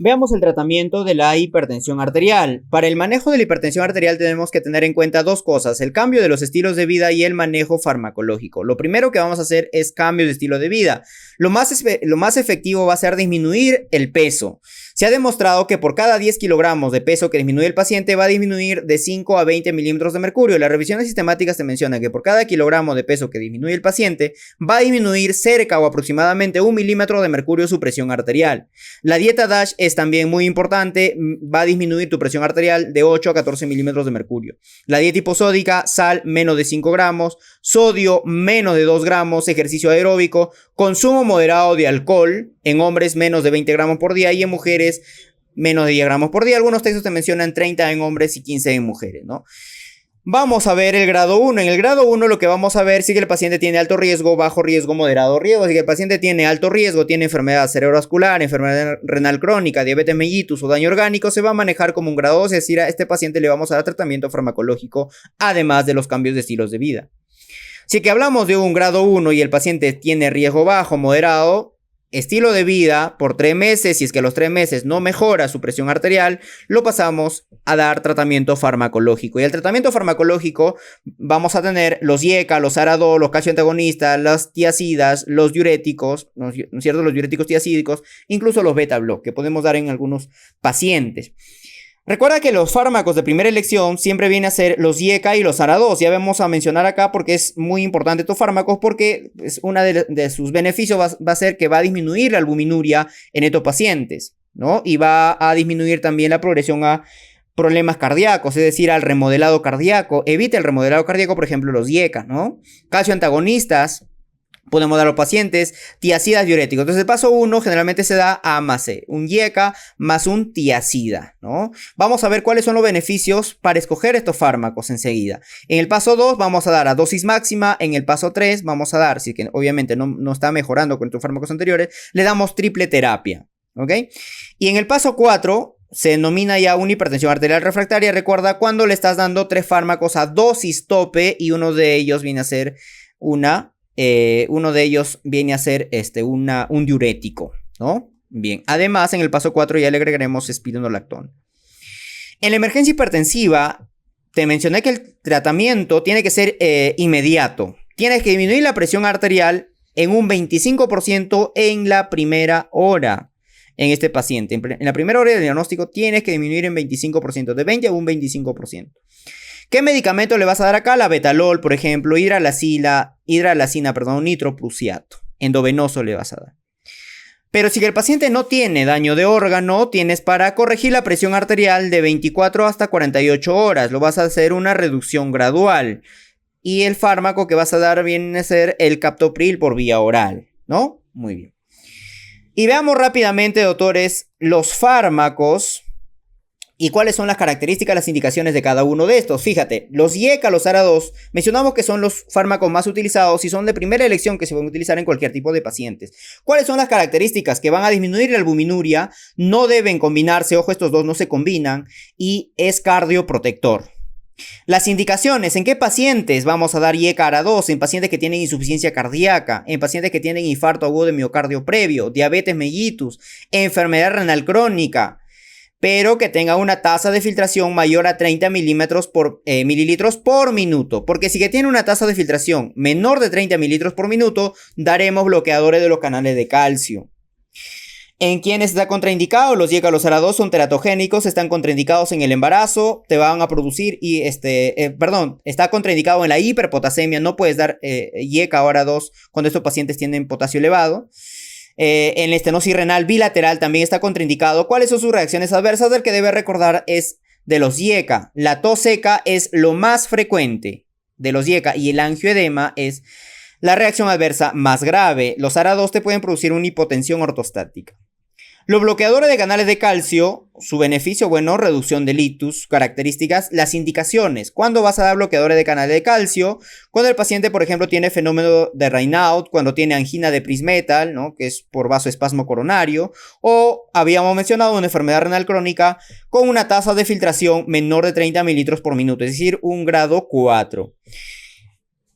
Veamos el tratamiento de la hipertensión arterial. Para el manejo de la hipertensión arterial tenemos que tener en cuenta dos cosas: el cambio de los estilos de vida y el manejo farmacológico. Lo primero que vamos a hacer es cambio de estilo de vida. Lo más efectivo va a ser disminuir el peso. Se ha demostrado que por cada 10 kilogramos de peso que disminuye el paciente va a disminuir de 5 a 20 milímetros de mercurio. Las revisiones sistemáticas te mencionan que por cada kilogramo de peso que disminuye el paciente va a disminuir cerca o aproximadamente 1 milímetro de mercurio su presión arterial. La dieta DASH es también muy importante, va a disminuir tu presión arterial de 8 a 14 milímetros de mercurio. La dieta hiposódica: sal menos de 5 gramos, sodio menos de 2 gramos, ejercicio aeróbico, consumo moderado de alcohol, en hombres menos de 20 gramos por día y en mujeres menos de 10 gramos por día. Algunos textos te mencionan 30 en hombres y 15 en mujeres, ¿no? Vamos a ver el grado 1. En el grado 1 lo que vamos a ver si el paciente tiene alto riesgo, bajo riesgo, moderado riesgo. Si el paciente tiene alto riesgo, tiene enfermedad cerebrovascular, enfermedad renal crónica, diabetes mellitus o daño orgánico, se va a manejar como un grado 2, es decir, a este paciente le vamos a dar tratamiento farmacológico, además de los cambios de estilos de vida. Si que hablamos de un grado 1 y el paciente tiene riesgo bajo, moderado, estilo de vida por 3 meses, si es que a los 3 meses no mejora su presión arterial, lo pasamos a dar tratamiento farmacológico. Y el tratamiento farmacológico vamos a tener los IECA, los ARA-2, los calcio antagonistas, las tiacidas, los diuréticos, ¿no es cierto? Los diuréticos tiacídicos, incluso los beta-block que podemos dar en algunos pacientes. Recuerda que los fármacos de primera elección siempre vienen a ser los IECA y los ARA-2. Ya vamos a mencionar acá porque es muy importante estos fármacos, porque una de sus beneficios va a ser que va a disminuir la albuminuria en estos pacientes, ¿no? Y va a disminuir también la progresión a problemas cardíacos, es decir, al remodelado cardíaco. Evita el remodelado cardíaco, por ejemplo, los IECA, ¿no? Calcio antagonistas podemos dar a los pacientes, tiacidas diuréticos. Entonces el paso 1 generalmente se da A más C, un IECA más un tiacida, ¿no? Vamos a ver cuáles son los beneficios para escoger estos fármacos enseguida. En el paso 2 vamos a dar a dosis máxima, en el paso 3 vamos a dar, si que obviamente no está mejorando con tus fármacos anteriores, le damos triple terapia, ¿ok? Y en el paso 4 se denomina ya una hipertensión arterial refractaria. Recuerda cuando le estás dando 3 fármacos a dosis tope y uno de ellos viene a ser un diurético, ¿no? Bien, además en el paso 4 ya le agregaremos espironolactón. En la emergencia hipertensiva te mencioné que el tratamiento tiene que ser inmediato. Tienes que disminuir la presión arterial en un 25% en la primera hora. En este paciente, en la primera hora del diagnóstico tienes que disminuir en 25%, de 20 a un 25%. ¿Qué medicamento le vas a dar acá? La betalol, por ejemplo, hidralacina, nitroprusiato. Endovenoso le vas a dar. Pero si el paciente no tiene daño de órgano, tienes para corregir la presión arterial de 24 hasta 48 horas. Lo vas a hacer una reducción gradual. Y el fármaco que vas a dar viene a ser el captopril por vía oral, ¿no? Muy bien. Y veamos rápidamente, doctores, los fármacos y cuáles son las características, las indicaciones de cada uno de estos. Fíjate, los IECA, los ARA-2, mencionamos que son los fármacos más utilizados y son de primera elección que se pueden utilizar en cualquier tipo de pacientes. ¿Cuáles son las características? Que van a disminuir la albuminuria, no deben combinarse, ojo, estos dos no se combinan, y es cardioprotector. Las indicaciones: ¿en qué pacientes vamos a dar IECA ARA-2? En pacientes que tienen insuficiencia cardíaca, en pacientes que tienen infarto agudo de miocardio previo, diabetes mellitus, enfermedad renal crónica, pero que tenga una tasa de filtración mayor a 30 mililitros por minuto. Porque si que tiene una tasa de filtración menor de 30 mililitros por minuto, daremos bloqueadores de los canales de calcio. ¿En quiénes está contraindicado? Los IECA, los ARA-2 son teratogénicos, están contraindicados en el embarazo, te van a producir, está contraindicado en la hiperpotasemia, no puedes dar IECA o ARA-2 cuando estos pacientes tienen potasio elevado. En la estenosis renal bilateral también está contraindicado. ¿Cuáles son sus reacciones adversas? Del que debe recordar es de los IECA. La tos seca es lo más frecuente de los IECA y el angioedema es la reacción adversa más grave. Los ARA-2 te pueden producir una hipotensión ortostática. Los bloqueadores de canales de calcio, su beneficio, bueno, reducción de litus, características, las indicaciones. ¿Cuándo vas a dar bloqueadores de canales de calcio? Cuando el paciente, por ejemplo, tiene fenómeno de Raynaud, cuando tiene angina de Prinzmetal, ¿no? Que es por vasoespasmo coronario, o habíamos mencionado una enfermedad renal crónica con una tasa de filtración menor de 30 mililitros por minuto, es decir, un grado 4.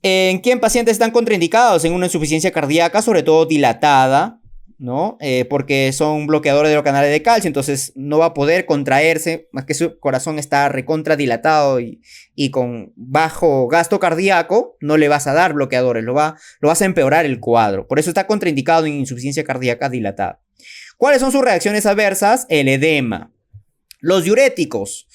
¿En qué pacientes están contraindicados? En una insuficiencia cardíaca, sobre todo dilatada, ¿no? Porque son bloqueadores de los canales de calcio, entonces no va a poder contraerse, más que su corazón está recontradilatado y con bajo gasto cardíaco, no le vas a dar bloqueadores, lo vas a empeorar el cuadro. Por eso está contraindicado en insuficiencia cardíaca dilatada. ¿Cuáles son sus reacciones adversas? El edema. Los diuréticos,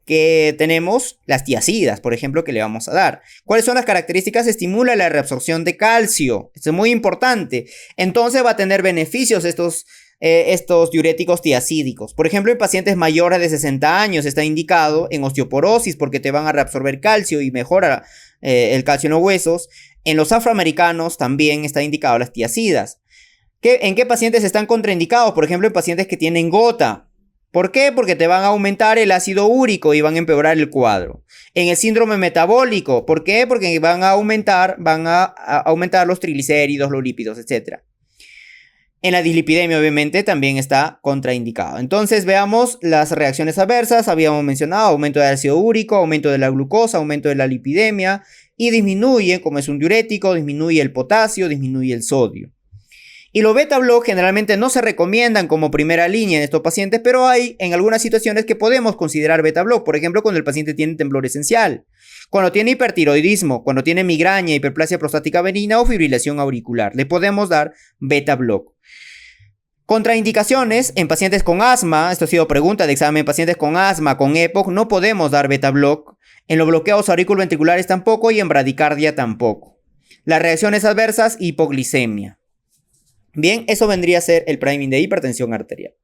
que tenemos las tiazidas, por ejemplo, que le vamos a dar. ¿Cuáles son las características? Estimula la reabsorción de calcio. Esto es muy importante. Entonces va a tener beneficios estos diuréticos tiazídicos. Por ejemplo, en pacientes mayores de 60 años está indicado en osteoporosis porque te van a reabsorber calcio y mejora el calcio en los huesos. En los afroamericanos también está indicado las tiazidas. ¿En qué pacientes están contraindicados? Por ejemplo, en pacientes que tienen gota. ¿Por qué? Porque te van a aumentar el ácido úrico y van a empeorar el cuadro. En el síndrome metabólico, ¿por qué? Porque van a aumentar los triglicéridos, los lípidos, etc. En la dislipidemia, obviamente, también está contraindicado. Entonces, veamos las reacciones adversas. Habíamos mencionado aumento del ácido úrico, aumento de la glucosa, aumento de la lipidemia y disminuye, como es un diurético, disminuye el potasio, disminuye el sodio. Y los beta-block generalmente no se recomiendan como primera línea en estos pacientes, pero hay en algunas situaciones que podemos considerar beta-block. Por ejemplo, cuando el paciente tiene temblor esencial, cuando tiene hipertiroidismo, cuando tiene migraña, hiperplasia prostática benigna o fibrilación auricular. Le podemos dar beta-block. Contraindicaciones en pacientes con asma. Esto ha sido pregunta de examen. Pacientes con asma, con EPOC, no podemos dar beta-block. En los bloqueos auriculoventriculares tampoco y en bradicardia tampoco. Las reacciones adversas, hipoglicemia. Bien, eso vendría a ser el priming de hipertensión arterial.